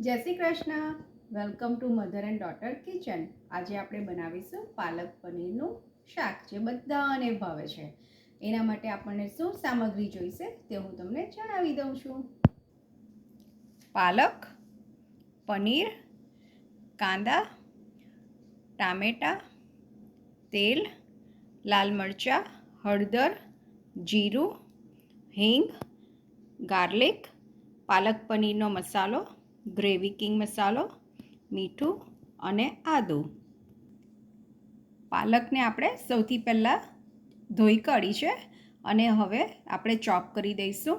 જય Shri Krishna. Welcome to mother and daughter kitchen. આજે આપણે બનાવીશું પાલક પનીરનું શાક જે બધાને ભાવે છે. એના માટે આપણને શું સામગ્રી જોઈશે તે હું તમને જણાવી દઉં છું. પાલક, પનીર, કાંદા, ટામેટાં, તેલ, લાલ મરચાં, હળદર, જીરું, હિંગ, ગાર્લિક, પાલક પનીરનો મસાલો, ગ્રેવી કિંગ મસાલો, મીઠું અને આદું. પાલકને આપણે સૌથી પહેલાં ધોઈ કાઢી છે અને હવે આપણે ચોપ કરી દઈશું.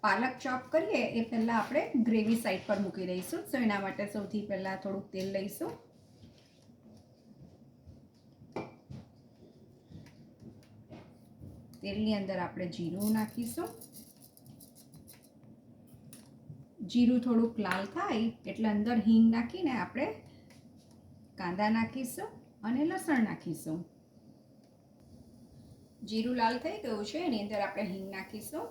પાલક ચોપ કરીએ એ પહેલાં આપણે ગ્રેવી સાઈડ પર મૂકી દઈશું. તો એના માટે સૌથી પહેલાં થોડુંક તેલ લઈશું. તેલની અંદર આપણે જીરું નાખીશું. જીરું થોડુંક લાલ થાય એટલે અંદર હિંગ નાખીને આપણે કાંદા નાખીશું અને લસણ નાખીશું. જીરું લાલ થઈ ગયું છે એની અંદર આપણે હિંગ નાખીશું,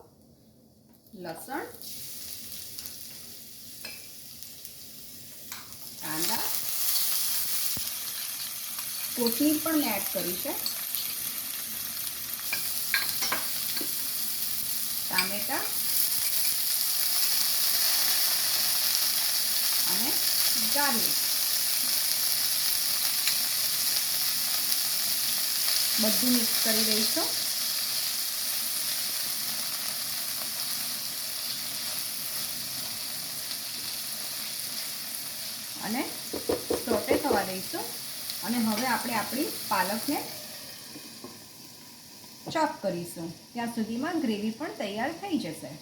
લસણ, કાંદા, કોથમીર પણ મેં એડ કરી છે, ટામેટા અને ગાર્લિક. બધું મિક્સ કરી દઈશું. અને સોટે થવા દઈશું. અને હવે આપણે આપણી પાલકને ચોપ કરીશું. ત્યાં સુધીમાં ગ્રેવી પણ તૈયાર થઈ જશે.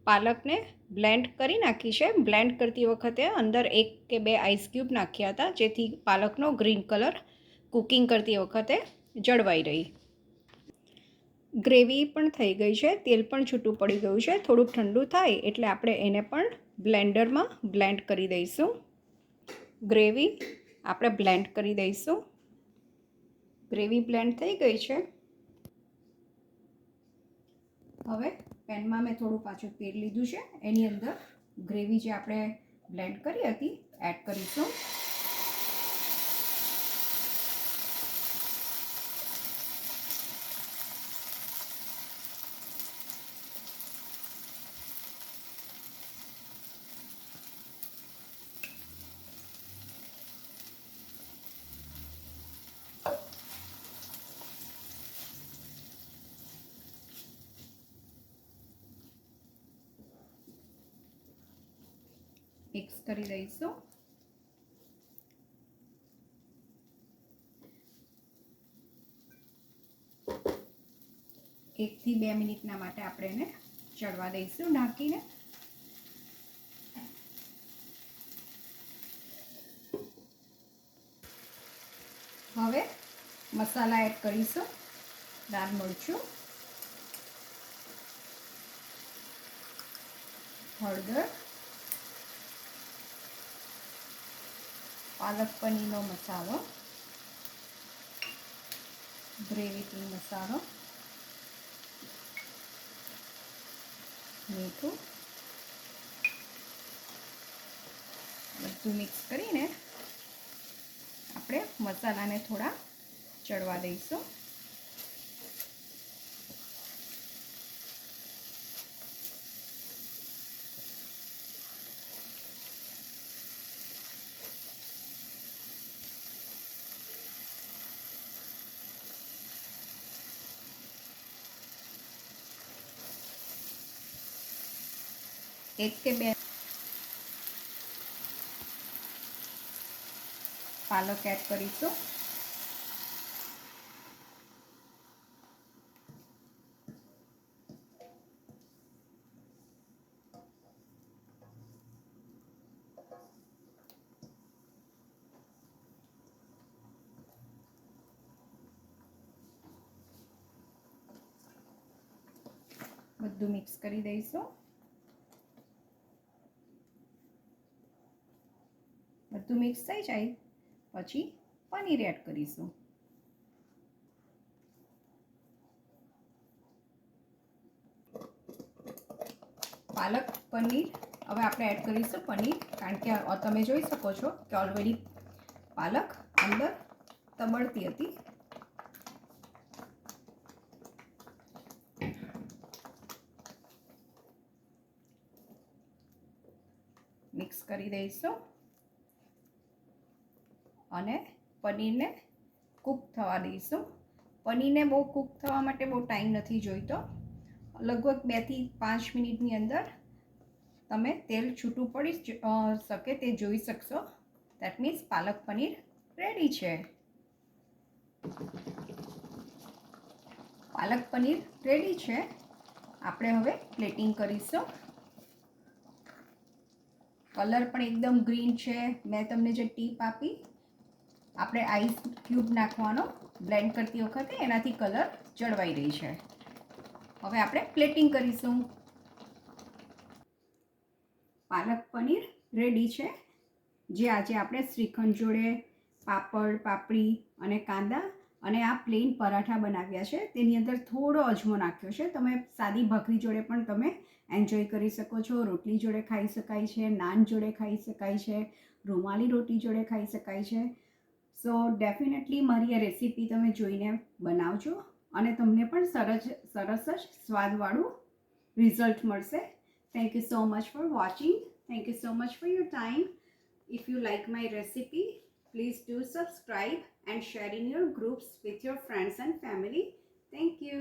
પાલકને બ્લેન્ડ કરી નાખી છે. બ્લેન્ડ કરતી વખતે અંદર 1 કે 2 આઈસ ક્યુબ નાખ્યા હતા જેથી પાલકનો ગ્રીન કલર કુકિંગ કરતી વખતે જળવાઈ રહી. ગ્રેવી પણ થઈ ગઈ છે, તેલ પણ છૂટું પડી ગયું છે. થોડુંક ઠંડુ થાય એટલે આપણે એને પણ બ્લેન્ડરમાં બ્લેન્ડ કરી દઈશું. ગ્રેવી આપણે બ્લેન્ડ કરી દઈશું. ગ્રેવી બ્લેન્ડ થઈ ગઈ છે. હવે પેનમાં મેં થોડું પાછું તેલ લીધું છે, એની અંદર ગ્રેવી જે આપણે બ્લેન્ડ કરી હતી એડ કરીશું. મિક્સ કરી દઈશું. એકથી 2 મિનિટના માટે આપણે એને ચડવા દઈશું ઢાંકીને. હવે મસાલા એડ કરીશું. લાલ મરચું, હળદર, પાલક પનીરનો મસાલો, ગ્રેવી કિંગ મસાલો, મીઠું. બધું મિક્સ કરીને આપણે મસાલાને થોડા ચડવા દઈશું. એક કે 2 પાલક એડ કરીશું. બધું મિક્સ કરી દઈશું. બધું મિક્સ થઈ જાય પછી પનીર એડ કરીશું. પાલક પનીર હવે આપણે એડ કરીશું પનીર, કારણ કે તમે જોઈ શકો છો કે ઓલરેડી પાલક અંદર તબળતી હતી. મિક્સ કરી દઈશું અને પનીરને કૂક થવા દઈશું. પનીરને બહુ કૂક થવા માટે બહુ ટાઈમ નથી જોઈતો, લગભગ 2 થી 5 મિનિટની અંદર તમે તેલ છૂટું પડી શકે તે જોઈ શકશો. That means palak paneer ready છે. પાલક પનીર રેડી છે. આપણે હવે પ્લેટિંગ કરીશું. કલર પણ એકદમ ગ્રીન છે. મેં તમને જે ટીપ આપી, આપણે આઈસ ક્યુબ નાખવાનો બ્લેન્ડ કરતી વખતે, એનાથી કલર જળવાઈ રહી છે. હવે આપણે પ્લેટિંગ કરીશું. પાલક પનીર રેડી છે, જે આજે આપણે શ્રીખંડ જોડે, પાપડ, પાપડી અને કાંદા અને આ પ્લેન પરાઠા બનાવ્યા છે. તેની અંદર થોડો અજમો નાખ્યો છે. તમે સાદી ભાખરી જોડે પણ તમે એન્જોય કરી શકો છો. રોટલી જોડે ખાઈ શકાય છે, નાન જોડે ખાઈ શકાય છે, રૂમાલી રોટી જોડે ખાઈ શકાય છે. સો ડેફિનેટલી મારી આ રેસીપી તમે જોઈને બનાવજો અને તમને પણ સરસ જ સ્વાદવાળું રિઝલ્ટ મળશે. Thank you so much for watching. Thank you so much for your time. If you like my recipe, please do subscribe and share in your groups with your friends and family. Thank you.